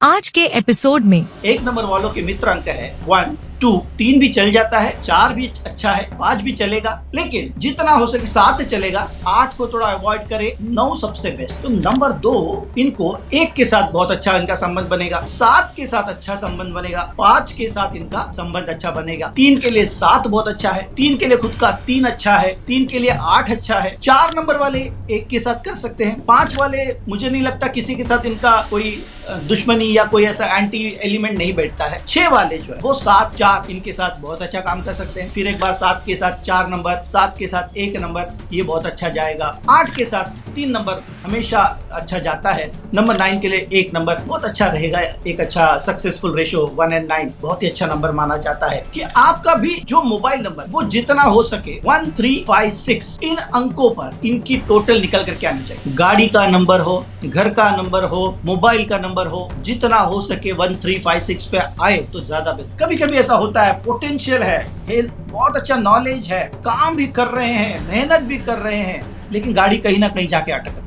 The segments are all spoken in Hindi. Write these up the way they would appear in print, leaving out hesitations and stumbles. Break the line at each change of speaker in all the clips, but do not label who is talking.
आज के एपिसोड में
एक नंबर वालों के मित्र अंक है 1, 2, 3 भी चल जाता है, 4 भी अच्छा है, 5 भी चलेगा, लेकिन जितना हो सके 7 चलेगा, 8 को थोड़ा अवॉइड करे, 9 सबसे बेस्ट। तो नंबर 2 इनको 1 के साथ बहुत अच्छा इनका संबंध बनेगा, 7 के साथ अच्छा संबंध बनेगा, 5 के साथ इनका संबंध अच्छा बनेगा, 3 के लिए 7 बहुत अच्छा है, 3 के लिए खुद का 3 अच्छा है, 3 के लिए 8 अच्छा है, 4 नंबर वाले 1 के साथ कर सकते हैं, 5 वाले मुझे नहीं लगता किसी के साथ इनका कोई दुश्मनी या कोई ऐसा एंटी एलिमेंट नहीं बैठता है। 6 वाले जो है वो 7, 4 इनके साथ बहुत अच्छा काम कर सकते हैं। फिर एक बार 7 के साथ 4 नंबर, 7 के साथ 1 नंबर, ये बहुत अच्छा जाएगा। 8 के साथ 3 नंबर हमेशा अच्छा जाता है। नंबर 9 के लिए 1 नंबर बहुत अच्छा रहेगा। एक अच्छा सक्सेसफुल रेशो 1 and 9 बहुत ही अच्छा नंबर माना जाता है कि आपका भी जो मोबाइल नंबर वो जितना हो सके 1, 3, 5, 6 इन अंकों पर इनकी टोटल निकल करके आनी चाहिए। गाड़ी का नंबर हो, घर का नंबर हो, मोबाइल का नंबर हो, जितना हो सके 1, 3, 5, 6 पे आए तो ज्यादा बेहतर। कभी कभी ऐसा होता है, पोटेंशियल है, हेल्थ बहुत अच्छा, नॉलेज है, काम भी कर रहे हैं, मेहनत भी कर रहे हैं, लेकिन गाड़ी कहीं ना कहीं जाके अटक।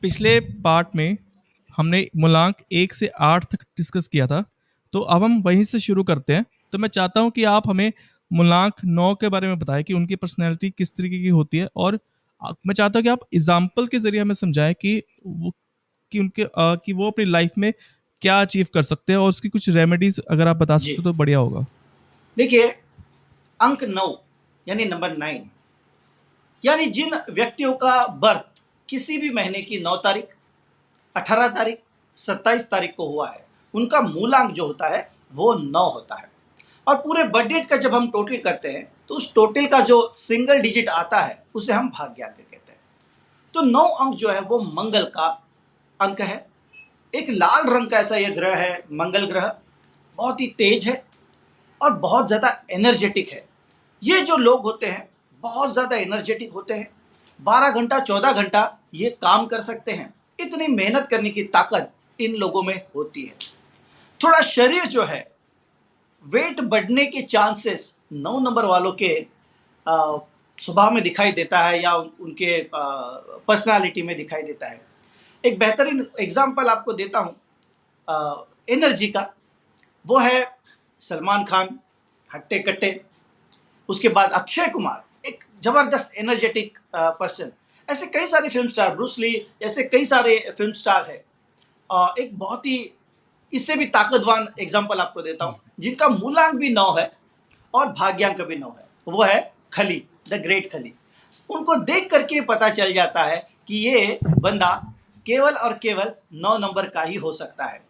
पिछले पार्ट में हमने मूलांक 1 से 8 तक डिस्कस किया था, तो अब हम वहीं से शुरू करते हैं। तो मैं चाहता हूं कि आप हमें मूलांक 9 के बारे में बताएं कि उनकी पर्सनैलिटी किस तरीके की होती है, और मैं चाहता हूं कि आप एग्जाम्पल के जरिए हमें समझाएं कि वो अपनी लाइफ में क्या अचीव कर सकते हैं, और उसकी कुछ रेमेडीज अगर आप बता सकते तो बढ़िया होगा।
देखिए, अंक 9 यानी नंबर 9 यानी जिन व्यक्तियों का बर्थ किसी भी महीने की 9 तारीख, 18 तारीख, 27 तारीख को हुआ है, उनका मूलांक जो होता है वो 9 होता है। और पूरे बर्थ डेट का जब हम टोटल करते हैं तो उस टोटल का जो सिंगल डिजिट आता है उसे हम भाग्यांक कहते हैं। तो 9 अंक जो है वो मंगल का अंक है। एक लाल रंग का ऐसा यह ग्रह है, मंगल ग्रह बहुत ही तेज है और बहुत ज़्यादा एनर्जेटिक है। ये जो लोग होते हैं बहुत ज़्यादा एनर्जेटिक होते हैं, 12 घंटा 14 घंटा ये काम कर सकते हैं। इतनी मेहनत करने की ताकत इन लोगों में होती है। थोड़ा शरीर जो है, वेट बढ़ने के चांसेस 9 नंबर वालों के स्वभाव में दिखाई देता है या उनके पर्सनालिटी में दिखाई देता है। एक बेहतरीन एग्जाम्पल आपको देता हूँ एनर्जी का, वो है सलमान खान, हट्टे कट्टे। उसके बाद अक्षय कुमार, एक जबरदस्त एनर्जेटिक पर्सन। ऐसे कई सारे फिल्म स्टार, ब्रूस ली, ऐसे कई सारे फिल्म स्टार है। एक बहुत ही इससे भी ताकतवान एग्जाम्पल आपको देता हूँ जिनका मूलांक भी 9 है और भाग्यांक भी 9 है, वो है खली, द ग्रेट खली। उनको देख करके पता चल जाता है कि ये बंदा केवल और केवल 9 नंबर का ही हो सकता है।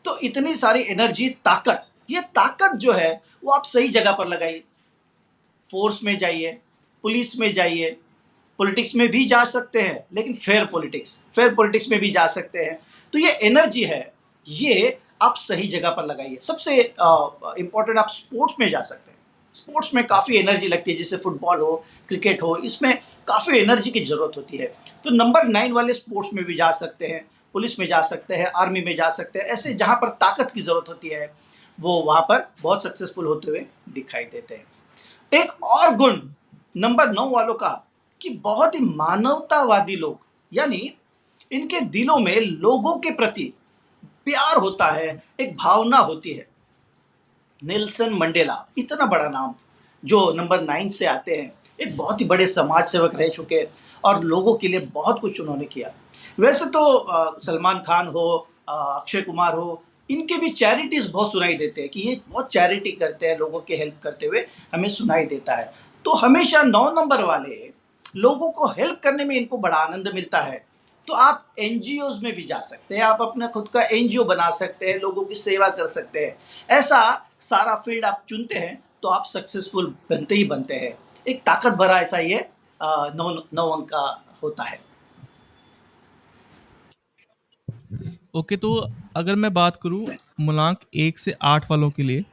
तो इतनी सारी एनर्जी, ताकत, ये ताकत जो है वो आप सही जगह पर लगाइए। फोर्स में जाइए, पुलिस में जाइए, पॉलिटिक्स में भी जा सकते हैं, लेकिन फेयर पॉलिटिक्स में भी जा सकते हैं। तो ये एनर्जी है, ये आप सही जगह पर लगाइए। सबसे इम्पोर्टेंट, आप स्पोर्ट्स में जा सकते हैं। स्पोर्ट्स में काफ़ी एनर्जी लगती है, जैसे फुटबॉल हो, क्रिकेट हो, इसमें काफ़ी एनर्जी की ज़रूरत होती है। तो नंबर 9 वाले स्पोर्ट्स में भी जा सकते हैं, पुलिस में जा सकते हैं, आर्मी में जा सकते हैं। ऐसे जहाँ पर ताकत की ज़रूरत होती है वो वहाँ पर बहुत सक्सेसफुल होते हुए दिखाई देते हैं। एक और गुण नंबर 9 वालों का कि बहुत ही मानवतावादी लोग, यानी इनके दिलों में लोगों के प्रति प्यार होता है, एक भावना होती है। नेल्सन मंडेला, इतना बड़ा नाम, जो नंबर 9 से आते हैं, एक बहुत ही बड़े समाज सेवक रह चुके और लोगों के लिए बहुत कुछ उन्होंने किया। वैसे तो सलमान खान हो, अक्षय कुमार हो, इनके भी चैरिटीज़ बहुत सुनाई देते हैं कि ये बहुत चैरिटी करते हैं, लोगों की हेल्प करते हुए हमें सुनाई देता है। तो हमेशा 9 नंबर वाले लोगों को हेल्प करने में इनको बड़ा आनंद मिलता है। तो आप एनजीओज में भी जा सकते हैं, आप अपना खुद का एनजीओ बना सकते हैं, लोगों की सेवा कर सकते हैं। ऐसा सारा फील्ड आप चुनते हैं तो आप सक्सेसफुल बनते ही बनते हैं। एक ताकत भरा ऐसा ये 9 अंक का होता है।
ओके, तो अगर मैं बात करूं मूलांक 1 से 8 वालों के लिए,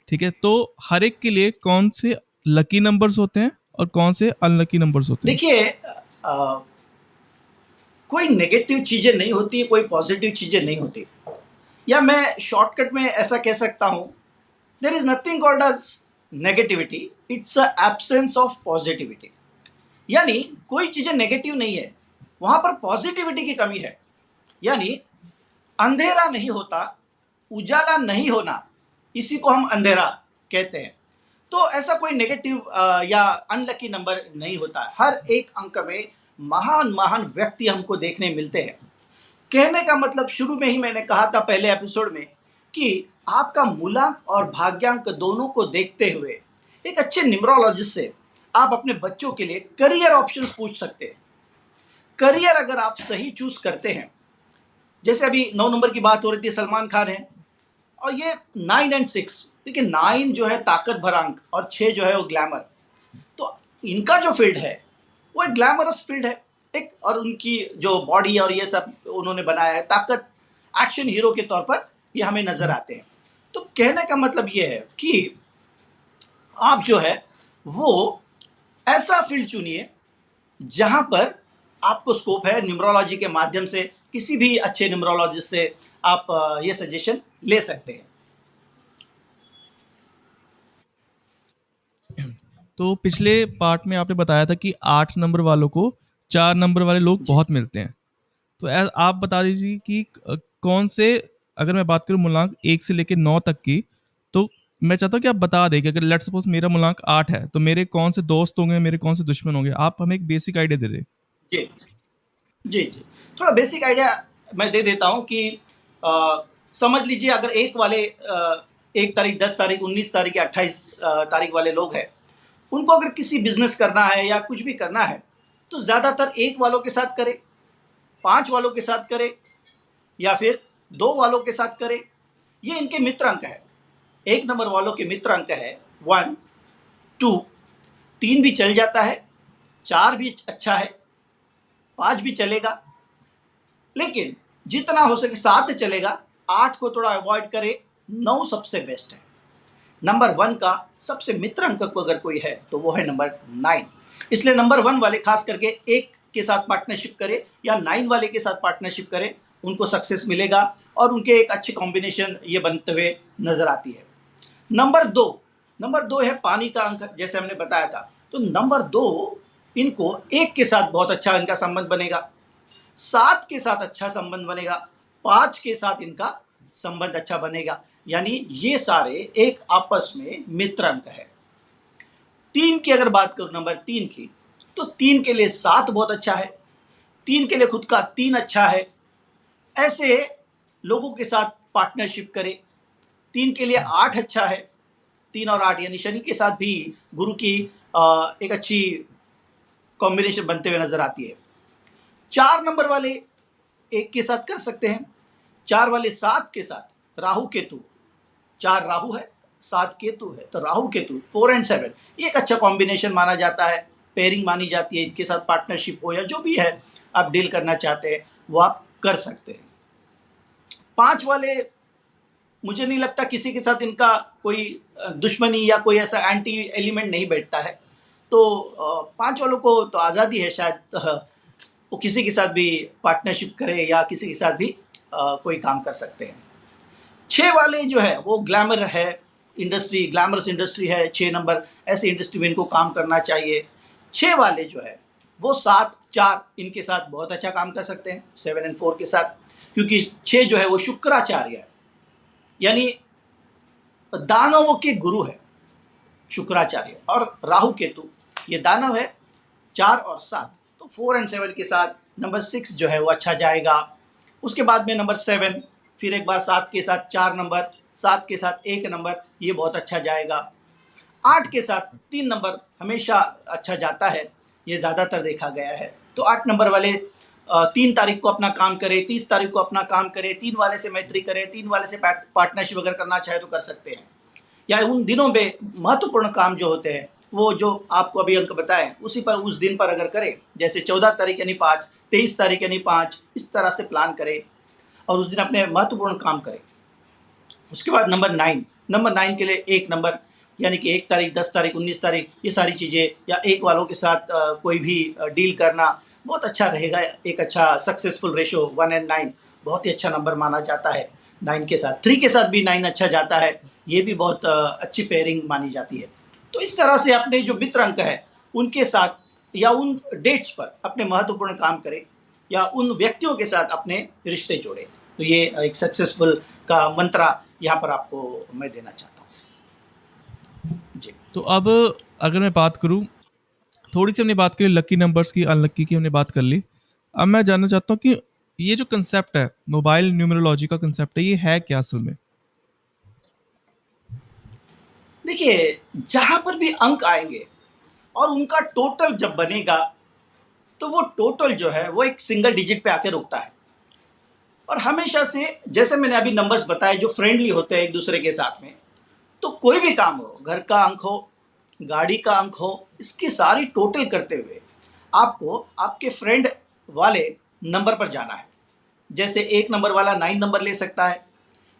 ठीक है, तो हर एक के लिए कौन से लकी नंबर्स होते हैं और कौन से अनलकी नंबर्स होते हैं?
देखिए, कोई नेगेटिव चीज़ें नहीं होती, कोई पॉजिटिव चीज़ें नहीं होती, या मैं शॉर्टकट में ऐसा कह सकता हूँ, there is nothing called as negativity, it's a absence of positivity. यानी कोई चीजें नेगेटिव नहीं है, वहां पर पॉजिटिविटी की कमी है। यानी अंधेरा नहीं होता, उजाला नहीं होना, इसी को हम अंधेरा कहते हैं। तो ऐसा कोई नेगेटिव या अनलकी नंबर नहीं होता है। हर एक अंक में महान महान व्यक्ति हमको देखने मिलते हैं। कहने का मतलब शुरू में ही मैंने कहा था पहले एपिसोड में कि आपका मूलांक और भाग्यांक दोनों को देखते हुए एक अच्छे न्यूमरोलॉजिस्ट से आप अपने बच्चों के लिए करियर ऑप्शंस पूछ सकते हैं। करियर अगर आप सही चूज करते हैं, जैसे अभी 9 नंबर की बात हो रही थी, सलमान खान है, और ये 9 और 6, देखिए 9 जो है ताकत भरा अंक और 6 जो है वो ग्लैमर। तो इनका जो फील्ड है वो एक ग्लैमरस फील्ड है एक, और उनकी जो बॉडी और ये सब उन्होंने बनाया है, ताकत, एक्शन हीरो के तौर पर ये हमें नजर आते हैं। तो कहने का मतलब ये है कि आप जो है वो ऐसा फील्ड चुनिए जहां पर आपको स्कोप है। न्यूमरोलॉजी के माध्यम से किसी भी अच्छे न्यूमरोलॉजिस्ट से आप ये सजेशन ले सकते हैं।
तो पिछले पार्ट में आपने बताया था कि 8 नंबर वालों को 4 नंबर वाले लोग
जी
बहुत मिलते हैं। तो आप बता दीजिए कि कौन से, अगर मैं बात करूं मूलांक 1 से लेकर 9 तक की, तो मैं चाहता हूं कि आप बता दें कि अगर लेट्स सपोज मेरा मूलांक 8 है तो मेरे कौन से दोस्त होंगे, मेरे कौन से दुश्मन होंगे। आप हमें एक बेसिक आइडिया दे दें।
जी जी जी, थोड़ा बेसिक आइडिया मैं दे देता हूं कि समझ लीजिए अगर एक वाले 1 तारीख, 10 तारीख, 19 तारीख या 28 तारीख वाले लोग हैं, उनको अगर किसी बिजनेस करना है या कुछ भी करना है तो ज़्यादातर 1 वालों के साथ करे, 5 वालों के साथ करे, या फिर 2 वालों के साथ करे। ये इनके मित्र अंक है। 1 नंबर वालों के मित्र अंक है 1, 2, 3 भी चल जाता है, 4 भी अच्छा है, 5 भी चलेगा, लेकिन जितना हो सके 7 चलेगा, 8 को थोड़ा अवॉइड करे, 9 सबसे बेस्ट है। नंबर 1 का सबसे मित्र अंक को अगर कोई है तो वो है नंबर 9। इसलिए नंबर 1 वाले खास करके 1 के साथ पार्टनरशिप करे या 9 वाले के साथ पार्टनरशिप करे, उनको सक्सेस मिलेगा और उनके एक अच्छे कॉम्बिनेशन ये बनते हुए नजर आती है। नंबर 2 है पानी का अंक, जैसे हमने बताया था। तो नंबर 2 इनको 1 के साथ बहुत अच्छा इनका संबंध बनेगा, 7 के साथ अच्छा संबंध बनेगा, 5 के साथ इनका संबंध अच्छा बनेगा। यानी ये सारे एक आपस में मित्र अंक है। 3 की अगर बात करूं, नंबर 3 की, तो 3 के लिए 7 बहुत अच्छा है, 3 के लिए खुद का 3 अच्छा है। ऐसे लोगों के साथ पार्टनरशिप करे। 3 के लिए 8 अच्छा है, 3 और 8 यानी शनि के साथ भी गुरु की एक अच्छी कॉम्बिनेशन बनते हुए नजर आती है। 4 नंबर वाले 1 के साथ कर सकते हैं, 4 वाले 7 के साथ राहु केतु, 4 राहु है, 7 केतु है, तो राहु केतु 4 और 7 ये एक अच्छा कॉम्बिनेशन माना जाता है, पेयरिंग मानी जाती है। इनके साथ पार्टनरशिप हो या जो भी है आप डील करना चाहते हैं वो आप कर सकते हैं। 5 वाले, मुझे नहीं लगता किसी के साथ इनका कोई दुश्मनी या कोई ऐसा एंटी एलिमेंट नहीं बैठता है। तो 5 वालों को तो आज़ादी है, शायद वो किसी के साथ भी पार्टनरशिप करे या किसी के साथ भी कोई काम कर सकते हैं। 6 वाले जो है वो ग्लैमर है, इंडस्ट्री, ग्लैमरस इंडस्ट्री है 6 नंबर, ऐसे इंडस्ट्री में इनको काम करना चाहिए। 6 वाले जो है वो 7, 4 इनके साथ बहुत अच्छा काम कर सकते हैं, 7 और 4 के साथ, क्योंकि 6 जो है वो शुक्राचार्य है, यानी दानवों के गुरु है शुक्राचार्य, और राहु केतु ये दानव है। 4 और 7, तो 4 और 7 के साथ नंबर 6 जो है वो अच्छा जाएगा। उसके बाद में नंबर 7, फिर एक बार 7 के साथ 4 नंबर, 7 के साथ 1 नंबर, ये बहुत अच्छा जाएगा। 8 के साथ 3 नंबर हमेशा अच्छा जाता है, ये ज़्यादातर देखा गया है। तो 8 नंबर वाले 3 तारीख को अपना काम करे, 30 तारीख को अपना काम करे, 3 वाले से मैत्री करे, 3 वाले से पार्टनरशिप अगर करना चाहे तो कर सकते हैं। या उन दिनों में महत्वपूर्ण काम जो होते हैं वो जो आपको अभी अंक बताएं उसी पर, उस दिन पर अगर करें, जैसे 14 तारीख यानी 5, 23 तारीख यानी 5, इस तरह से प्लान करें और उस दिन अपने महत्वपूर्ण काम करें। उसके बाद नंबर 9 के लिए 1 नंबर, यानी कि 1 तारीख, 10 तारीख, 19 तारीख, ये सारी चीज़ें, या 1 वालों के साथ कोई भी डील करना बहुत अच्छा रहेगा। एक अच्छा सक्सेसफुल रेशो 1 और 9 बहुत ही अच्छा नंबर माना जाता है। 9 के साथ 3 के साथ भी 9 अच्छा जाता है, ये भी बहुत अच्छी पेयरिंग मानी जाती है। तो इस तरह से अपने जो मित्र अंक है उनके साथ या उन डेट्स पर अपने महत्वपूर्ण काम करें या उन व्यक्तियों के साथ अपने रिश्ते जोड़े। तो ये एक सक्सेसफुल का मंत्रा यहाँ पर आपको मैं देना चाहता हूँ जी।
तो अब अगर मैं बात करूं, थोड़ी सी हमने बात करी लकी नंबर्स की, अनलक्की की हमने बात कर ली। अब मैं जानना चाहता हूं कि ये जो कंसेप्ट है, मोबाइल न्यूमरोलॉजी का कंसेप्ट है, ये है क्या असल में?
देखिए, जहां पर भी अंक आएंगे और उनका टोटल जब बनेगा तो वो टोटल जो है वो एक सिंगल डिजिट पे आके रुकता है। और हमेशा से जैसे मैंने अभी नंबर्स बताए जो फ्रेंडली होते हैं एक दूसरे के साथ में, तो कोई भी काम हो, घर का अंक हो, गाड़ी का अंक हो, इसकी सारी टोटल करते हुए आपको आपके फ्रेंड वाले नंबर पर जाना है। जैसे एक नंबर वाला 9 नंबर ले सकता है,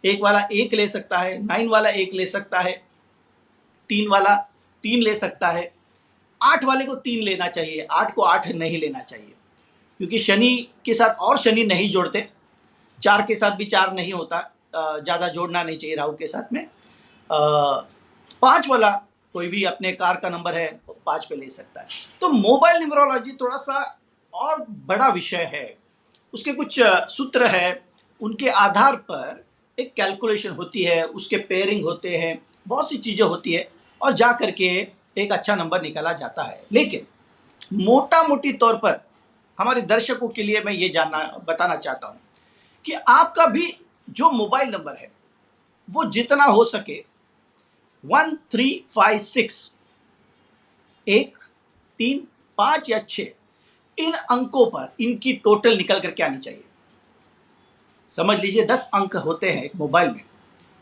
एक वाला 1 ले सकता है, 9 वाला 1 ले सकता है, 3 वाला 3 ले सकता है, 8 वाले को 3 लेना चाहिए, 8 को 8 नहीं लेना चाहिए, क्योंकि शनि के साथ और शनि नहीं जोड़ते, 4 के साथ भी 4 नहीं होता, ज़्यादा जोड़ना नहीं चाहिए राहु के साथ में। 5 वाला कोई भी अपने कार का नंबर है 5 पे ले सकता है। तो मोबाइल न्यूमरोलॉजी थोड़ा सा और बड़ा विषय है, उसके कुछ सूत्र है, उनके आधार पर एक कैलकुलेशन होती है, उसके पेयरिंग होते हैं, बहुत सी चीज़ें होती है और जा करके एक अच्छा नंबर निकाला जाता है। लेकिन मोटा मोटी तौर पर हमारे दर्शकों के लिए मैं ये जानना बताना चाहता हूँ कि आपका भी जो मोबाइल नंबर है वो जितना हो सके 1356 1 3 5 या 6 इन अंकों पर इनकी टोटल निकल करके आनी चाहिए। समझ लीजिए 10 अंक होते हैं एक मोबाइल में,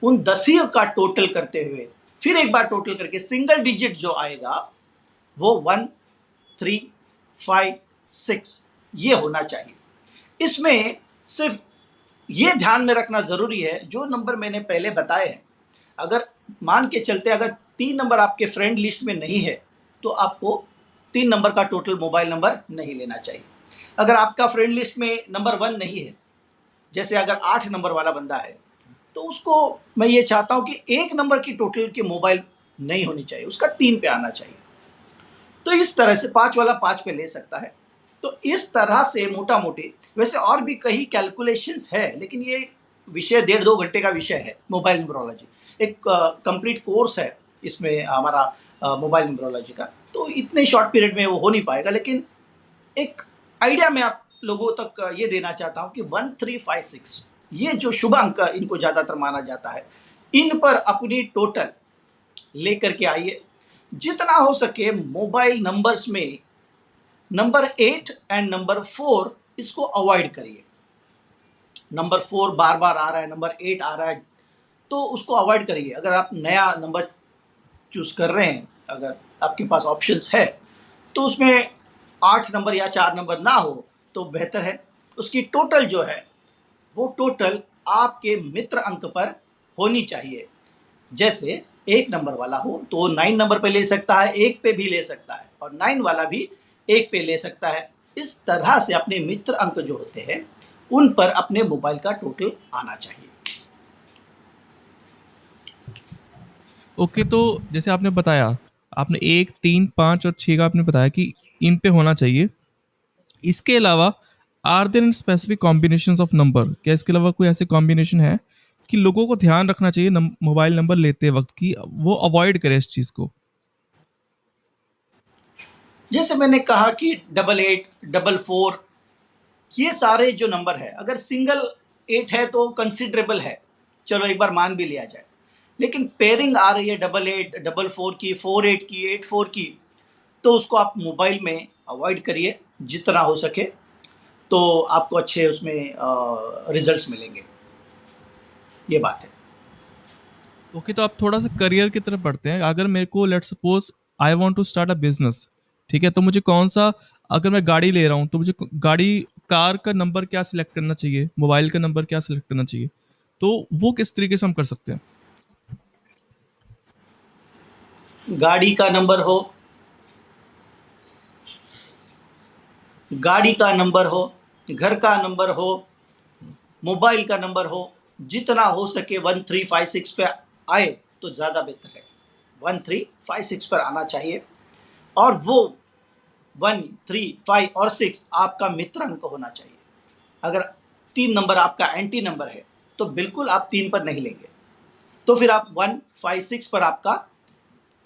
उन 10 ही का टोटल करते हुए फिर एक बार टोटल करके सिंगल डिजिट जो आएगा वो 1356 ये होना चाहिए। इसमें सिर्फ ये ध्यान में रखना जरूरी है, जो नंबर मैंने पहले बताए हैं, अगर मान के चलते अगर 3 नंबर आपके फ्रेंड लिस्ट में नहीं है तो आपको 3 नंबर का टोटल मोबाइल नंबर नहीं लेना चाहिए। अगर आपका फ्रेंड लिस्ट में नंबर 1 नहीं है, जैसे अगर 8 नंबर वाला बंदा है, तो उसको मैं ये चाहता हूं कि 1 नंबर की टोटल की मोबाइल नहीं होनी चाहिए, उसका 3 पे आना चाहिए। तो इस तरह से 5 वाला 5 पे ले सकता है। तो इस तरह से मोटा मोटी, वैसे और भी कई कैलकुलेशंस है, लेकिन ये विषय 1.5-2 घंटे का विषय है मोबाइल न्यूमरोलॉजी, एक कंप्लीट कोर्स है इसमें हमारा मोबाइल न्यूमरोलॉजी का। तो इतने शॉर्ट पीरियड में वो हो नहीं पाएगा, लेकिन एक आइडिया मैं आप लोगों तक ये देना चाहता हूँ कि 1356 ये जो शुभ अंक इनको ज़्यादातर माना जाता है, इन पर अपनी टोटल लेकर के आइए। जितना हो सके मोबाइल नंबर्स में नंबर 8 एंड नंबर 4 इसको अवॉइड करिए। नंबर 4 बार बार आ रहा है, नंबर 8 आ रहा है, तो उसको अवॉइड करिए। अगर आप नया नंबर चूज कर रहे हैं, अगर आपके पास ऑप्शंस है, तो उसमें 8 नंबर या 4 नंबर ना हो तो बेहतर है। उसकी टोटल जो है वो टोटल आपके मित्र अंक पर होनी चाहिए। जैसे 1 नंबर वाला हो तो 9 नंबर पे ले सकता है, 1 पे भी ले सकता है, और 9 वाला भी 1 पे ले सकता है। इस तरह से अपने मित्र अंक जो होते हैं उन पर अपने मोबाइल का टोटल आना चाहिए।
ओके, तो जैसे आपने बताया, आपने 1, 3, 5 और 6 का आपने बताया कि इन पे होना चाहिए। इसके अलावा are there in specific combinations of number? क्या इसके अलावा कोई ऐसे कॉम्बिनेशन है कि लोगों को ध्यान रखना चाहिए मोबाइल नंबर लेते वक्त कि वो अवॉइड करें इस चीज़ को?
जैसे मैंने कहा कि 88, 44, ये सारे जो नंबर है, अगर सिंगल 8 है तो कंसिडरेबल है, चलो एक बार मान भी लिया जाए। लेकिन पेयरिंग आ रही है 88, 44 की, 48 की, 84 की, तो उसको आप मोबाइल में अवॉइड करिए जितना हो सके, तो आपको अच्छे उसमें रिजल्ट्स मिलेंगे। ये बात है।
ओके, तो आप थोड़ा सा करियर की तरफ बढ़ते हैं। अगर मेरे को let's suppose I want to start a business, ठीक है, तो मुझे कौन सा, अगर मैं गाड़ी ले रहा हूँ तो मुझे गाड़ी, कार का नंबर क्या सिलेक्ट करना चाहिए, मोबाइल का नंबर क्या सिलेक्ट करना चाहिए, तो वो किस तरीके से हम कर सकते हैं?
गाड़ी का नंबर हो, गाड़ी का नंबर हो, घर का नंबर हो, मोबाइल का नंबर हो, जितना हो सके 1356 पे आए तो ज़्यादा बेहतर है। 1356 पर आना चाहिए। और वो 1, 3, 5 और 6 आपका मित्र अंक होना चाहिए। अगर 3 नंबर आपका एंटी नंबर है तो बिल्कुल आप 3 पर नहीं लेंगे। तो फिर आप 1, 5, 6 पर आपका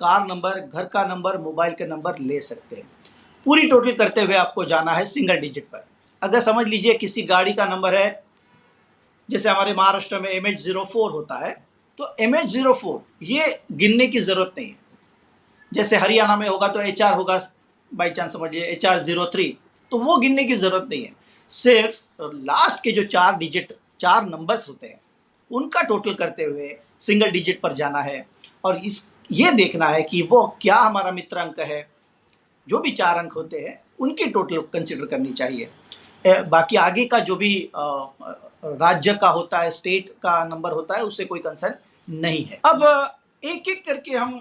कार नंबर, घर का नंबर, मोबाइल का नंबर ले सकते हैं। पूरी टोटल करते हुए आपको जाना है सिंगल डिजिट पर। अगर समझ लीजिए किसी गाड़ी का नंबर है, जैसे हमारे महाराष्ट्र में MH04 होता है, तो MH04 ये गिनने की जरूरत नहीं है। जैसे हरियाणा में होगा तो HR होगा, बाई चांस समझ लीजिए HR03, तो वो गिनने की जरूरत नहीं है। सिर्फ लास्ट के जो 4 डिजिट, 4 नंबर्स होते हैं, उनका टोटल करते हुए सिंगल डिजिट पर जाना है और ये देखना है कि वो क्या हमारा मित्र अंक है। जो भी 4 अंक होते हैं उनकी टोटल कंसिडर करनी चाहिए। बाकी आगे का जो भी राज्य का होता है, स्टेट का नंबर होता है, उससे कोई कंसर्न नहीं है। अब एक एक करके हम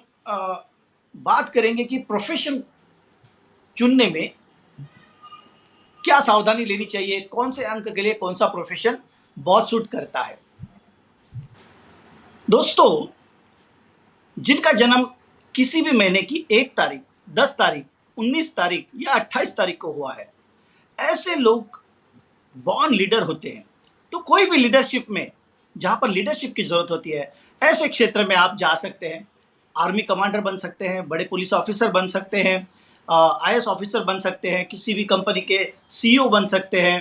बात करेंगे कि प्रोफेशन चुनने में क्या सावधानी लेनी चाहिए, कौन से अंक के लिए कौन सा प्रोफेशन बहुत सूट करता है। दोस्तों, जिनका जन्म किसी भी महीने की 1 तारीख, 10 तारीख, 19 तारीख या 28 तारीख को हुआ है, ऐसे लोग बॉर्न लीडर होते हैं। तो कोई भी लीडरशिप में, जहाँ पर लीडरशिप की जरूरत होती है, ऐसे क्षेत्र में आप जा सकते हैं। आर्मी कमांडर बन सकते हैं, बड़े पुलिस ऑफिसर बन सकते हैं, IAS ऑफिसर बन सकते हैं, किसी भी कंपनी के CEO बन सकते हैं,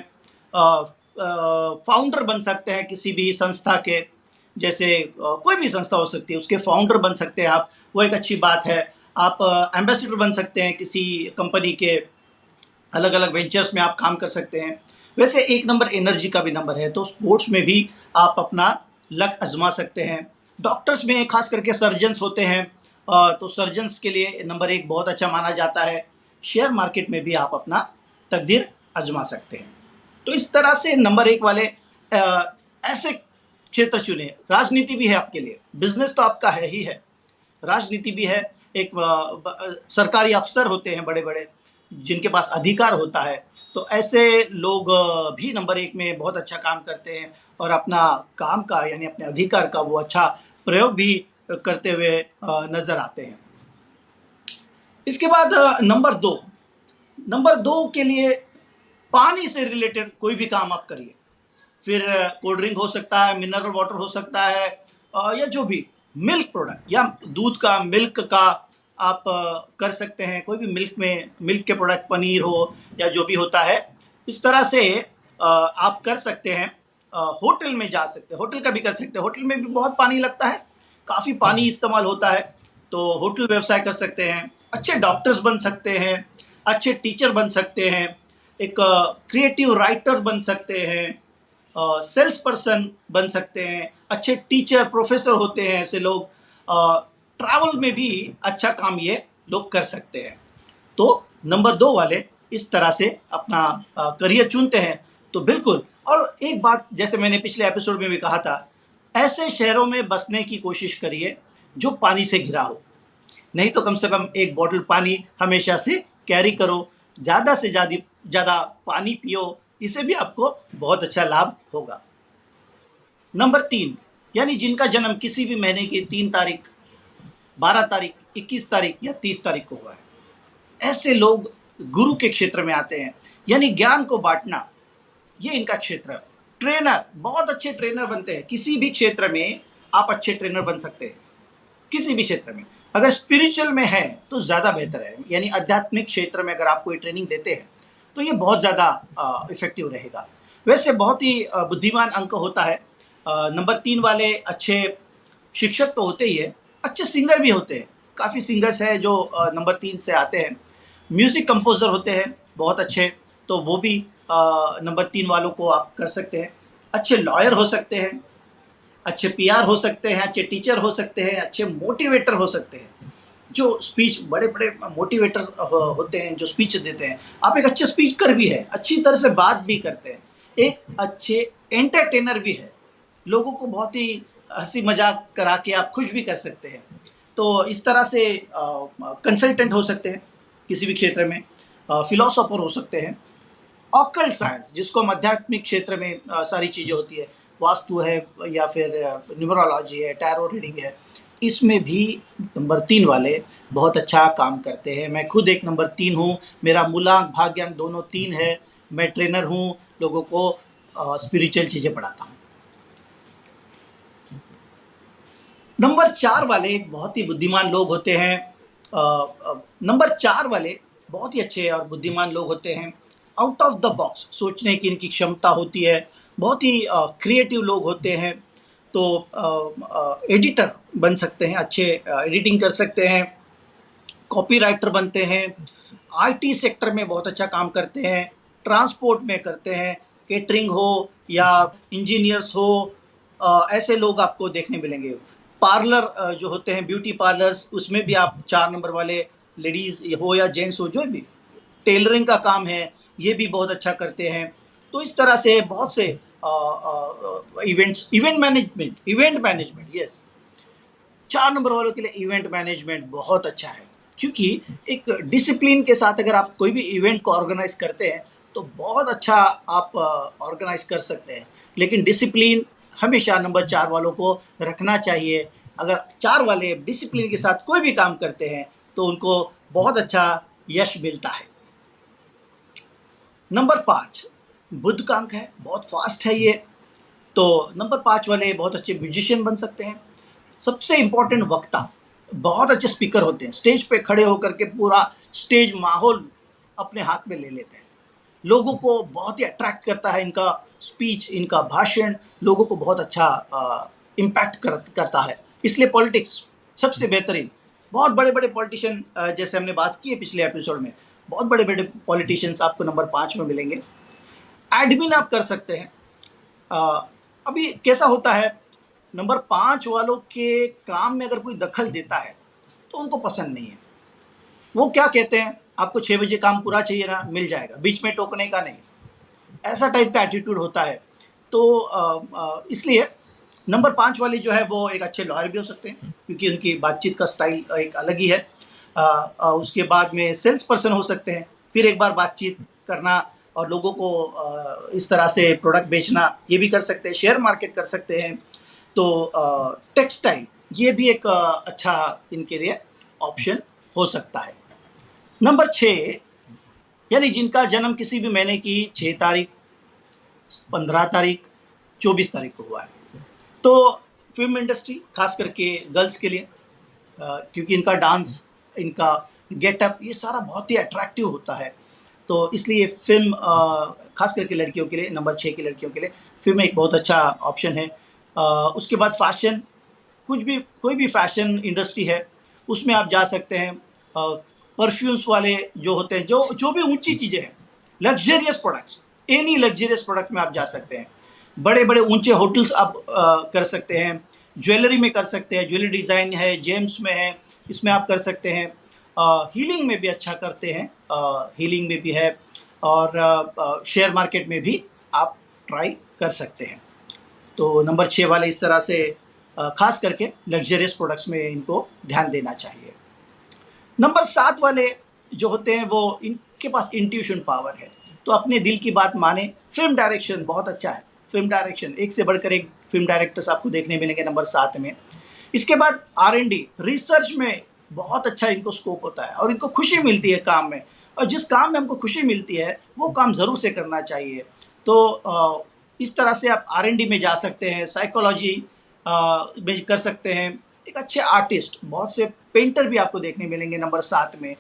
फाउंडर बन सकते हैं किसी भी संस्था के, जैसे कोई भी संस्था हो सकती है, उसके फाउंडर बन सकते हैं आप, वो एक अच्छी बात है। आप एम्बेसडर बन सकते हैं किसी कंपनी के, अलग अलग वेंचर्स में आप काम कर सकते हैं। वैसे 1 नंबर एनर्जी का भी नंबर है, तो स्पोर्ट्स में भी आप अपना लक आजमा सकते हैं। डॉक्टर्स में खास करके सर्जन्स होते हैं, तो सर्जन्स के लिए नंबर 1 बहुत अच्छा माना जाता है। शेयर मार्केट में भी आप अपना तकदीर आजमा सकते हैं। तो इस तरह से नंबर 1 वाले ऐसे क्षेत्र चुने। राजनीति भी है आपके लिए, बिजनेस तो आपका है ही है, राजनीति भी है। एक सरकारी अफसर होते हैं बड़े बड़े, जिनके पास अधिकार होता है, तो ऐसे लोग भी नंबर 1 में बहुत अच्छा काम करते हैं और अपना काम का यानी अपने अधिकार का वो अच्छा प्रयोग भी करते हुए नजर आते हैं। इसके बाद नंबर 2 के लिए पानी से रिलेटेड कोई भी काम आप करिए। फिर कोल्ड ड्रिंक हो सकता है, मिनरल वाटर हो सकता है, या जो भी मिल्क प्रोडक्ट या दूध का, मिल्क का आप कर सकते हैं। कोई भी मिल्क के प्रोडक्ट, पनीर हो या जो भी होता है, इस तरह से आप कर सकते हैं। होटल में जा सकते हैं, होटल का भी कर सकते हैं। होटल में भी बहुत पानी लगता है, काफ़ी पानी इस्तेमाल होता है, तो होटल व्यवसाय कर सकते हैं। अच्छे डॉक्टर्स बन सकते हैं, अच्छे टीचर बन सकते हैं, एक क्रिएटिव राइटर बन सकते हैं, सेल्स पर्सन बन सकते हैं, अच्छे टीचर, प्रोफेसर होते हैं ऐसे लोग। ट्रैवल में भी अच्छा काम ये लोग कर सकते हैं। तो नंबर 2 वाले इस तरह से अपना करियर चुनते हैं तो बिल्कुल। और एक बात, जैसे मैंने पिछले एपिसोड में भी कहा था, ऐसे शहरों में बसने की कोशिश करिए जो पानी से घिरा हो। नहीं तो कम से कम 1 बॉटल पानी हमेशा से कैरी करो, ज़्यादा से ज़्यादा पानी पियो, इससे भी आपको बहुत अच्छा लाभ होगा। नंबर 3, यानी जिनका जन्म किसी भी महीने की 3 तारीख, 12 तारीख, 21 तारीख या 30 तारीख को हुआ है, ऐसे लोग गुरु के क्षेत्र में आते हैं, यानी ज्ञान को बांटना, ये इनका क्षेत्र है। ट्रेनर, बहुत अच्छे ट्रेनर बनते हैं। किसी भी क्षेत्र में आप अच्छे ट्रेनर बन सकते हैं, किसी भी क्षेत्र में। अगर स्पिरिचुअल में है तो ज़्यादा बेहतर है, यानी आध्यात्मिक क्षेत्र में अगर आप कोई ट्रेनिंग देते हैं तो ये बहुत ज़्यादा इफेक्टिव रहेगा। वैसे बहुत ही बुद्धिमान अंक होता है। नंबर 3 वाले अच्छे शिक्षक तो होते ही है, अच्छे सिंगर भी होते हैं। काफ़ी सिंगर्स हैं जो नंबर 3 से आते हैं। म्यूज़िक कंपोज़र होते हैं बहुत अच्छे, तो वो भी नंबर 3 वालों को आप कर सकते हैं। अच्छे लॉयर हो सकते हैं, अच्छे PR हो सकते हैं, अच्छे टीचर हो सकते हैं, अच्छे मोटिवेटर हो सकते हैं। जो स्पीच, बड़े बड़े मोटिवेटर होते हैं जो स्पीच देते हैं। आप एक अच्छे स्पीकर भी है, अच्छी तरह से बात भी करते हैं, एक अच्छे एंटरटेनर भी है, लोगों को बहुत ही हंसी मजाक करा के आप खुश भी कर सकते हैं। तो इस तरह से कंसल्टेंट हो सकते हैं किसी भी क्षेत्र में, फिलोसोफर हो सकते हैं। ऑकल्ट साइंस, जिसको हम आध्यात्मिक क्षेत्र में सारी चीज़ें होती है, वास्तु है या फिर न्यूमरोलॉजी है, टैरो रीडिंग है, इसमें भी नंबर 3 वाले बहुत अच्छा काम करते हैं। मैं खुद एक नंबर 3 हूँ, मेरा मूलांक भाग्यांक दोनों 3 है। मैं ट्रेनर हूँ, लोगों को स्पिरिचुअल चीज़ें पढ़ाता हूँ। नंबर 4 वाले एक बहुत ही बुद्धिमान लोग होते हैं। नंबर 4 वाले बहुत ही अच्छे और बुद्धिमान लोग होते हैं। आउट ऑफ द बॉक्स सोचने की इनकी क्षमता होती है, बहुत ही क्रिएटिव लोग होते हैं। तो एडिटर बन सकते हैं, अच्छे एडिटिंग कर सकते हैं, कॉपीराइटर बनते हैं, आईटी सेक्टर में बहुत अच्छा काम करते हैं, ट्रांसपोर्ट में करते हैं, केटरिंग हो या इंजीनियर्स हो, ऐसे लोग आपको देखने मिलेंगे। पार्लर जो होते हैं, ब्यूटी पार्लर्स, उसमें भी आप 4 नंबर वाले लेडीज़ हो या जेंट्स हो, जो भी टेलरिंग का काम है, ये भी बहुत अच्छा करते हैं। तो इस तरह से बहुत से इवेंट मैनेजमेंट, यस, 4 नंबर वालों के लिए इवेंट मैनेजमेंट बहुत अच्छा है। क्योंकि एक डिसिप्लिन के साथ अगर आप कोई भी इवेंट को ऑर्गेनाइज करते हैं तो बहुत अच्छा आप ऑर्गेनाइज कर सकते हैं। लेकिन डिसिप्लिन हमेशा नंबर 4 वालों को रखना चाहिए। अगर 4 वाले डिसिप्लिन के साथ कोई भी काम करते हैं तो उनको बहुत अच्छा यश मिलता है। नंबर 5 बुध का अंक है, बहुत फास्ट है ये। तो नंबर 5 वाले बहुत अच्छे म्यूजिशियन बन सकते हैं। सबसे इम्पोर्टेंट वक्ता, बहुत अच्छे स्पीकर होते हैं, स्टेज पे खड़े होकर के पूरा स्टेज माहौल अपने हाथ में ले लेते हैं। लोगों को बहुत ही अट्रैक्ट करता है इनका स्पीच, इनका भाषण लोगों को बहुत अच्छा इम्पैक्ट करता है। इसलिए पॉलिटिक्स सबसे बेहतरीन, बहुत बड़े बड़े पॉलिटिशियन, जैसे हमने बात की है पिछले एपिसोड में, बहुत बड़े बड़े पॉलिटिशियंस आपको नंबर 5 में मिलेंगे। एडमिन आप कर सकते हैं। अभी कैसा होता है, नंबर 5 वालों के काम में अगर कोई दखल देता है तो उनको पसंद नहीं है। वो क्या कहते हैं, आपको 6 बजे काम पूरा चाहिए ना, मिल जाएगा, बीच में टोकने का नहीं, ऐसा टाइप का एटीट्यूड होता है। तो इसलिए नंबर 5 वाले जो है वो एक अच्छे लॉयर भी हो सकते हैं, क्योंकि उनकी बातचीत का स्टाइल एक अलग ही है। उसके बाद में सेल्स पर्सन हो सकते हैं, फिर एक बार बातचीत करना और लोगों को इस तरह से प्रोडक्ट बेचना, ये भी कर सकते हैं। शेयर मार्केट कर सकते हैं। तो टेक्सटाइल, ये भी एक अच्छा इनके लिए ऑप्शन हो सकता है। नंबर 6 यानी जिनका जन्म किसी भी महीने की 6 तारीख, 15 तारीख, 24 तारीख को हुआ है, तो फिल्म इंडस्ट्री खास करके गर्ल्स के लिए, क्योंकि इनका डांस, इनका गेटअप, ये सारा बहुत ही अट्रैक्टिव होता है। तो इसलिए फिल्म, खास करके लड़कियों के लिए, नंबर 6 की लड़कियों के लिए फिल्म एक बहुत अच्छा ऑप्शन है। उसके बाद फैशन, कोई भी फैशन इंडस्ट्री है उसमें आप जा सकते हैं। परफ्यूम्स वाले जो होते हैं, जो भी ऊंची चीज़ें हैं, luxurious products, any luxurious product में आप जा सकते हैं। बड़े बड़े ऊंचे होटल्स आप कर सकते हैं। ज्वेलरी में कर सकते हैं, ज्वेलरी डिज़ाइन है, जेम्स में है, इसमें आप कर सकते हैं। हीलिंग में भी अच्छा करते हैं, हीलिंग में भी है। और शेयर मार्केट में भी आप ट्राई कर सकते हैं। तो नंबर 6 वाले इस तरह से खास करके लग्जरियस प्रोडक्ट्स में इनको ध्यान देना चाहिए। नंबर 7 वाले जो होते हैं वो, इनके पास इंट्यूशन पावर है, तो अपने दिल की बात माने। फिल्म डायरेक्शन बहुत अच्छा है, फिल्म डायरेक्शन एक से बढ़कर एक फिल्म डायरेक्टर्स आपको देखने मिलेंगे नंबर 7 में। इसके बाद R&D, रिसर्च में बहुत अच्छा इनको स्कोप होता है और इनको खुशी मिलती है काम में। और जिस काम में हमको खुशी मिलती है वो काम ज़रूर से करना चाहिए। तो इस तरह से आप R&D में जा सकते हैं, साइकोलॉजी में कर सकते हैं। एक अच्छे आर्टिस्ट, बहुत से पेंटर भी आपको देखने मिलेंगे नंबर 7 में।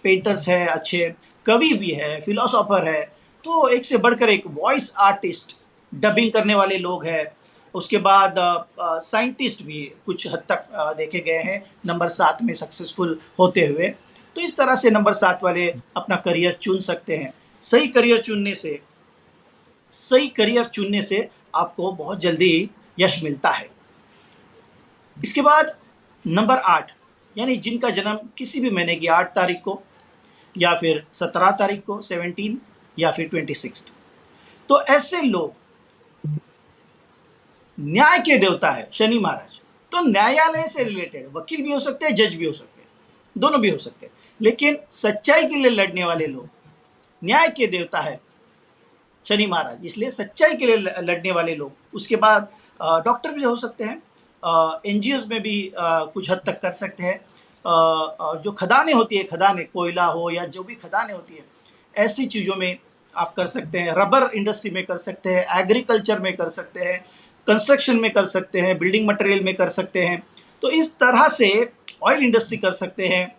पेंटर्स है, अच्छे कवि भी है, फिलोसोफर है, तो एक से बढ़कर एक वॉइस आर्टिस्ट, डबिंग करने वाले लोग हैं। उसके बाद साइंटिस्ट भी कुछ हद तक देखे गए हैं नंबर 7 में सक्सेसफुल होते हुए। तो इस तरह से नंबर 7 वाले अपना करियर चुन सकते हैं। सही करियर चुनने से आपको बहुत जल्दी यश मिलता है। इसके बाद नंबर 8 यानी जिनका जन्म किसी भी महीने की 8 तारीख को या फिर 17 तारीख को, 17 या फिर 26, तो ऐसे लोग, न्याय के देवता है शनि महाराज, तो न्यायालय से रिलेटेड वकील भी हो सकते हैं, जज भी हो सकते हैं, दोनों भी हो सकते हैं। लेकिन सच्चाई के लिए लड़ने वाले लोग, न्याय के देवता है शनि महाराज, इसलिए सच्चाई के लिए लड़ने वाले लोग। उसके बाद डॉक्टर भी हो सकते हैं, एनजीओज में भी कुछ हद तक कर सकते हैं। जो खदानें होती है, खदानें कोयला हो या जो भी खदानें होती है, ऐसी चीज़ों में आप कर सकते हैं। रबर इंडस्ट्री में कर सकते हैं, एग्रीकल्चर में कर सकते हैं, कंस्ट्रक्शन में कर सकते हैं, बिल्डिंग मटेरियल में कर सकते हैं। तो इस तरह से ऑयल इंडस्ट्री कर सकते हैं।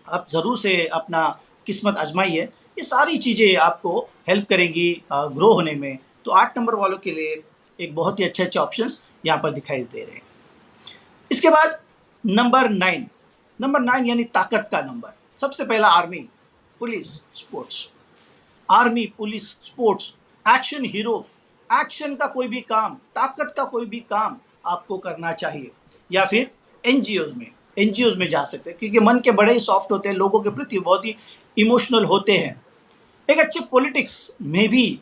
आप ज़रूर से अपना किस्मत आजमाइए, ये सारी चीज़ें आपको हेल्प करेंगी ग्रो होने में। तो 8 नंबर वालों के लिए एक बहुत ही अच्छे ऑप्शंस यहाँ पर दिखाई दे रहे हैं। इसके बाद नंबर 9 यानी ताकत का नंबर। सबसे पहला army, police, sports. Army, police, sports, action hero. Action का कोई भी काम, ताकत का कोई भी काम आपको करना चाहिए। या फिर एनजीओज में जा सकते हैं, क्योंकि मन के बड़े ही सॉफ्ट होते हैं, लोगों के प्रति बहुत ही इमोशनल होते हैं। एक अच्छे पॉलिटिक्स में भी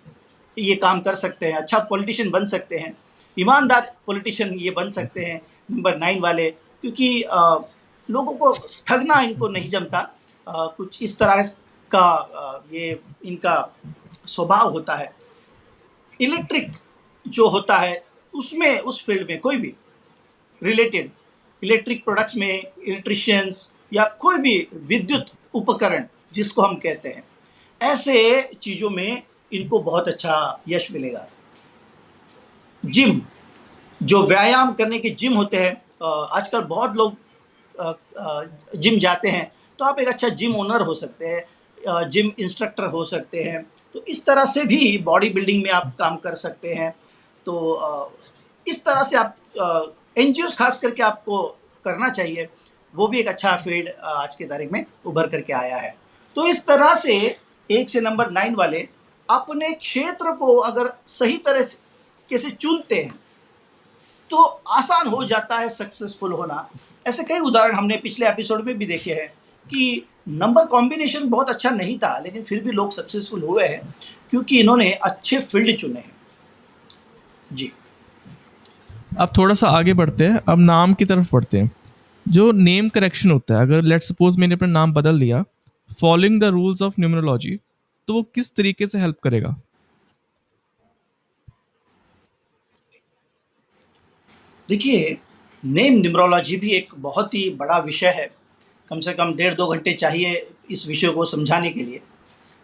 ये काम कर सकते हैं, अच्छा पॉलिटिशियन बन सकते हैं, ईमानदार पॉलिटिशियन ये बन सकते हैं नंबर 9 वाले, क्योंकि लोगों को ठगना इनको नहीं जमता। कुछ इस तरह का ये इनका स्वभाव होता है। इलेक्ट्रिक जो होता है उसमें, उस फील्ड में कोई भी रिलेटेड इलेक्ट्रिक प्रोडक्ट्स में, इलेक्ट्रिशियंस या कोई भी विद्युत उपकरण जिसको हम कहते हैं, ऐसे चीज़ों में इनको बहुत अच्छा यश मिलेगा। जिम, जो व्यायाम करने के जिम होते हैं, आजकल बहुत लोग जिम जाते हैं, तो आप एक अच्छा जिम ओनर हो सकते हैं, जिम इंस्ट्रक्टर हो सकते हैं। तो इस तरह से भी बॉडी बिल्डिंग में आप काम कर सकते हैं। तो इस तरह से आप एनजीओज खास करके आपको करना चाहिए, वो भी एक अच्छा फील्ड आज के तारीख में उभर करके आया है। तो इस तरह से 1 से नंबर 9 वाले अपने क्षेत्र को अगर सही तरह से कैसे चुनते हैं तो आसान हो जाता है सक्सेसफुल होना। ऐसे कई उदाहरण हमने पिछले एपिसोड में भी देखे हैं कि नंबर कॉम्बिनेशन बहुत अच्छा नहीं था, लेकिन फिर भी लोग सक्सेसफुल हुए हैं क्योंकि इन्होंने अच्छे फील्ड चुने हैं। जी,
अब थोड़ा सा आगे बढ़ते हैं, अब नाम की तरफ बढ़ते हैं। जो नेम करेक्शन होता है, अगर लेट्स सपोज मैंने अपना नाम बदल लिया following the rules of numerology, तो वो किस तरीके से हेल्प करेगा?
देखिए, नेम न्यूमरोलॉजी भी एक बहुत ही बड़ा विषय है। कम से कम 1.5-2 घंटे चाहिए इस विषय को समझाने के लिए।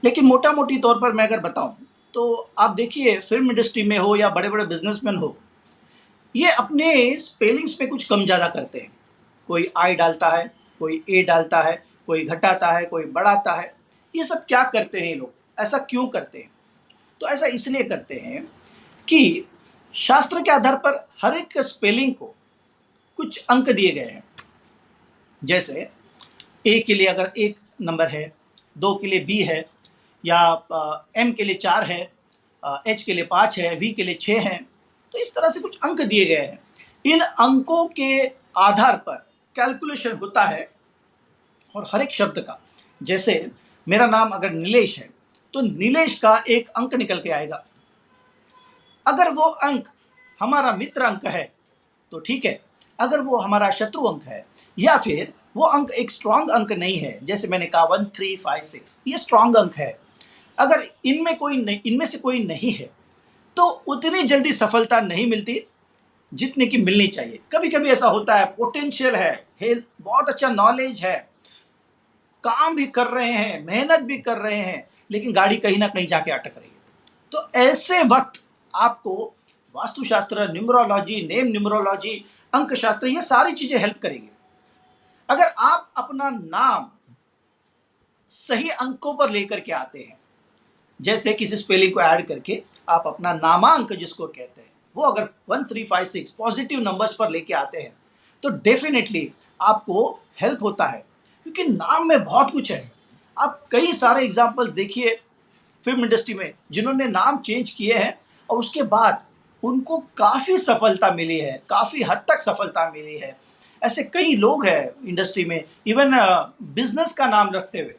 लेकिन मोटा-मोटी तौर पर मैं अगर बताऊँ, तो आप देखिए फ़िल्म इंडस्ट्री में हो या बड़े-बड़े बिज़नेसमैन हो, ये अपने स्पेलिंग्स पे कुछ कम ज़्यादा करते हैं। कोई आई डालता है, कोई ए डालता है, कोई घटाता है, कोई बढ़ाता है। ये सब क्या करते हैं ये लोग? ऐसा क्यों करते हैं? तो ऐसा इसलिए करते हैं कि शास्त्र के आधार पर हर एक स्पेलिंग को कुछ अंक दिए गए हैं। जैसे ए के लिए अगर 1 नंबर है, 2 के लिए बी है, या एम के लिए 4 है, एच के लिए 5 है, वी के लिए 6 है। तो इस तरह से कुछ अंक दिए गए हैं। इन अंकों के आधार पर कैलकुलेशन होता है और हर एक शब्द का, जैसे मेरा नाम अगर नीलेश है, तो नीलेश का एक अंक निकल के आएगा। अगर वो अंक हमारा मित्र अंक है तो ठीक है, अगर वो हमारा शत्रु अंक है या फिर वो अंक एक स्ट्रांग अंक नहीं है, जैसे मैंने कहा 1 3 5 6, ये स्ट्रांग अंक है, अगर इनमें से कोई नहीं है तो उतनी जल्दी सफलता नहीं मिलती जितने की मिलनी चाहिए। कभी कभी ऐसा होता है, पोटेंशियल है, बहुत अच्छा नॉलेज है, काम भी कर रहे हैं, मेहनत भी कर रहे हैं, लेकिन गाड़ी कहीं ना कहीं जाके अटक रही है। तो ऐसे वक्त आपको वास्तुशास्त्र, न्यूमरोलॉजी, नेम न्यूमरोलॉजी, अंक शास्त्र, ये सारी चीजें हेल्प करेंगी। अगर आप अपना नाम सही अंकों पर लेकर के आते हैं, जैसे किसी स्पेलिंग को ऐड करके आप अपना नामांक जिसको कहते हैं, वो अगर 1 3 5 6 पॉजिटिव नंबर्स पर लेके आते हैं तो डेफिनेटली आपको हेल्प होता है, क्योंकि नाम में बहुत कुछ है। आप कई सारे एग्जाम्पल्स देखिए फिल्म इंडस्ट्री में, जिन्होंने नाम चेंज किए हैं और उसके बाद उनको काफ़ी सफलता मिली है, काफ़ी हद तक सफलता मिली है। ऐसे कई लोग हैं इंडस्ट्री में, इवन बिजनेस का नाम रखते हुए,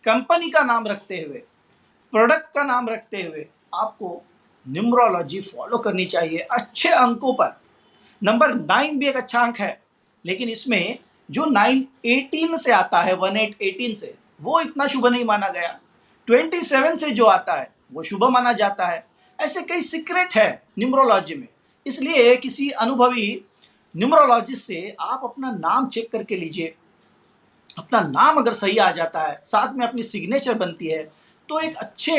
कंपनी का नाम रखते हुए, प्रोडक्ट का नाम रखते हुए आपको न्यूमरोलॉजी फॉलो करनी चाहिए अच्छे अंकों पर। नंबर 9 भी एक अच्छा अंक है, लेकिन इसमें जो 9 18 से आता है, 18 18 से, वो इतना शुभ नहीं माना गया। 27 से जो आता है वो शुभ माना जाता है। ऐसे कई सीक्रेट है न्यूमरोलॉजी में, इसलिए किसी अनुभवी न्यूमरोलॉजिस्ट से आप अपना नाम चेक करके लीजिए। अपना नाम अगर सही आ जाता है, साथ में अपनी सिग्नेचर बनती है, तो एक अच्छे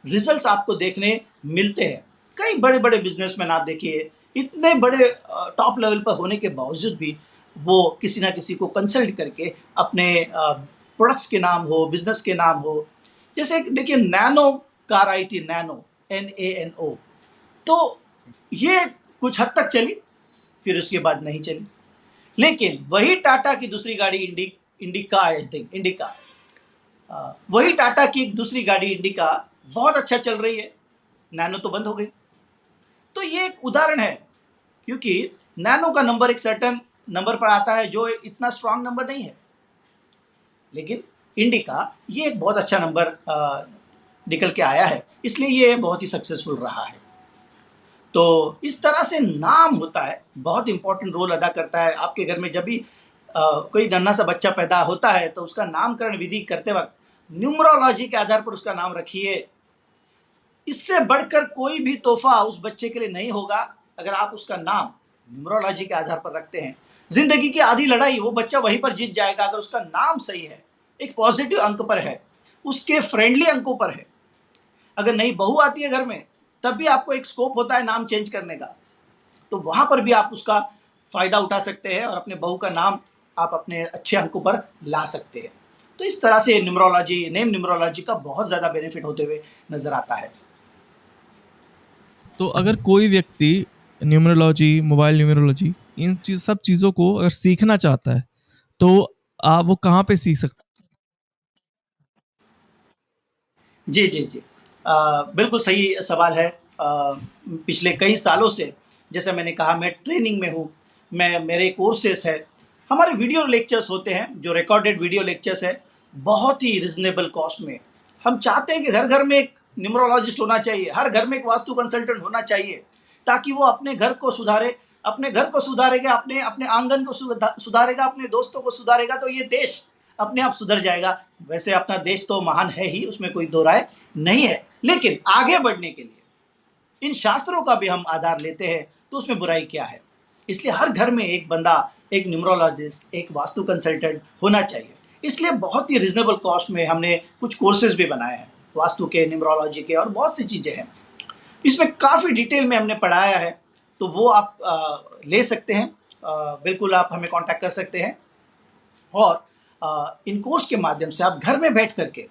रिजल्ट्स आपको देखने मिलते हैं। कई बड़े बड़े बिजनेसमैन आप देखिए, इतने बड़े टॉप लेवल पर होने के बावजूद भी वो किसी ना किसी को कंसल्ट करके अपने प्रोडक्ट्स के नाम हो, बिजनेस के नाम हो, जैसे देखिए नैनो कार आई थी, नैनो, NANO, तो ये कुछ हद तक चली, फिर उसके बाद नहीं चली। लेकिन वही टाटा की दूसरी गाड़ी इंडिका, आई थिंक इंडिका, वही टाटा की दूसरी गाड़ी इंडिका बहुत अच्छा चल रही है, नैनो तो बंद हो गई। तो ये एक उदाहरण है, क्योंकि नैनो का नंबर एक सर्टेन नंबर पर आता है जो इतना स्ट्रांग नंबर नहीं है, लेकिन इंडिका ये एक बहुत अच्छा नंबर निकल के आया है, इसलिए ये बहुत ही सक्सेसफुल रहा है। तो इस तरह से नाम होता है, बहुत इंपॉर्टेंट रोल अदा करता है। आपके घर में जब भी कोई नन्हा सा बच्चा पैदा होता है तो उसका नामकरण विधि करते वक्त न्यूमरोलॉजी के आधार पर उसका नाम रखिए। इससे बढ़कर कोई भी तोहफा उस बच्चे के लिए नहीं होगा अगर आप उसका नाम न्यूमरोलॉजी के आधार पर रखते हैं। जिंदगी की आधी लड़ाई वो बच्चा वहीं पर जीत जाएगा अगर उसका नाम सही है, एक पॉजिटिव अंक पर है, उसके फ्रेंडली अंकों पर है। अगर नई बहू आती है घर में, तब भी आपको एक स्कोप होता है नाम चेंज करने का, तो वहां पर भी आप उसका फायदा उठा सकते हैं और अपने बहू का नाम आप अपने अच्छे अंकों पर ला सकते हैं। तो इस तरह से न्यूमरोलॉजी, नेम न्यूमरोलॉजी का बहुत ज़्यादा बेनिफिट होते हुए नजर आता है।
तो अगर कोई व्यक्ति न्यूमरोलॉजी, मोबाइल न्यूमरोलॉजी, इन सब चीज़ों को अगर सीखना चाहता है, तो आप वो कहाँ पे सीख सकते
जी, जी, जी। बिल्कुल सही सवाल है। पिछले कई सालों से, जैसे मैंने कहा, मैं ट्रेनिंग में हूँ, मेरे कोर्सेज़ हैं, हमारे वीडियो लेक्चर्स होते हैं, जो रिकॉर्डेड वीडियो लेक्चर्स हैं, बहुत ही रीज़नेबल कॉस्ट में। हम चाहते हैं कि घर-घर में एक न्यूमरोलॉजिस्ट होना चाहिए, हर घर में एक वास्तु कंसल्टेंट होना चाहिए, ताकि वो अपने घर को सुधारे, अपने घर को सुधारेगा, अपने अपने आंगन को सुधारेगा, अपने दोस्तों को सुधारेगा, तो ये देश अपने आप सुधर जाएगा। वैसे अपना देश तो महान है ही, उसमें कोई दो राय नहीं है, लेकिन आगे बढ़ने के लिए इन शास्त्रों का भी हम आधार लेते हैं, तो उसमें बुराई क्या है? इसलिए हर घर में एक बंदा, एक न्यूमरोलॉजिस्ट, एक वास्तु कंसल्टेंट होना चाहिए। इसलिए बहुत ही रीजनेबल कॉस्ट में हमने कुछ कोर्सेज भी बनाए हैं, वास्तु के, न्यूमरोलॉजी के, और बहुत सी चीज़ें हैं। इसमें काफ़ी डिटेल में हमने पढ़ाया है, तो वो आप ले सकते हैं। बिल्कुल आप हमें कांटेक्ट कर सकते हैं, और इन कोर्स के माध्यम से आप घर में बैठ करके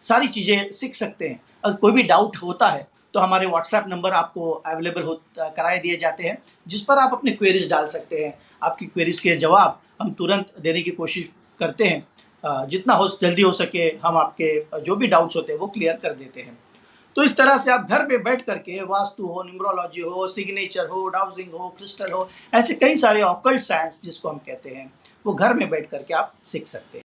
सारी चीज़ें सीख सकते हैं। अगर कोई भी डाउट होता है तो हमारे व्हाट्सएप नंबर आपको अवेलेबल कराए दिए जाते हैं, जिस पर आप अपने क्वेरीज डाल सकते हैं। आपकी क्वेरीज के जवाब हम तुरंत देने की कोशिश करते हैं। जितना हो जल्दी हो सके हम आपके जो भी डाउट्स होते हैं वो क्लियर कर देते हैं। तो इस तरह से आप घर पे बैठ करके वास्तु हो, न्यूमरोलॉजी हो, सिग्नेचर हो, डाउजिंग हो, क्रिस्टल हो, ऐसे कई सारे ऑकल्ट साइंस जिसको हम कहते हैं, वो घर में बैठ करके आप सीख सकते हैं।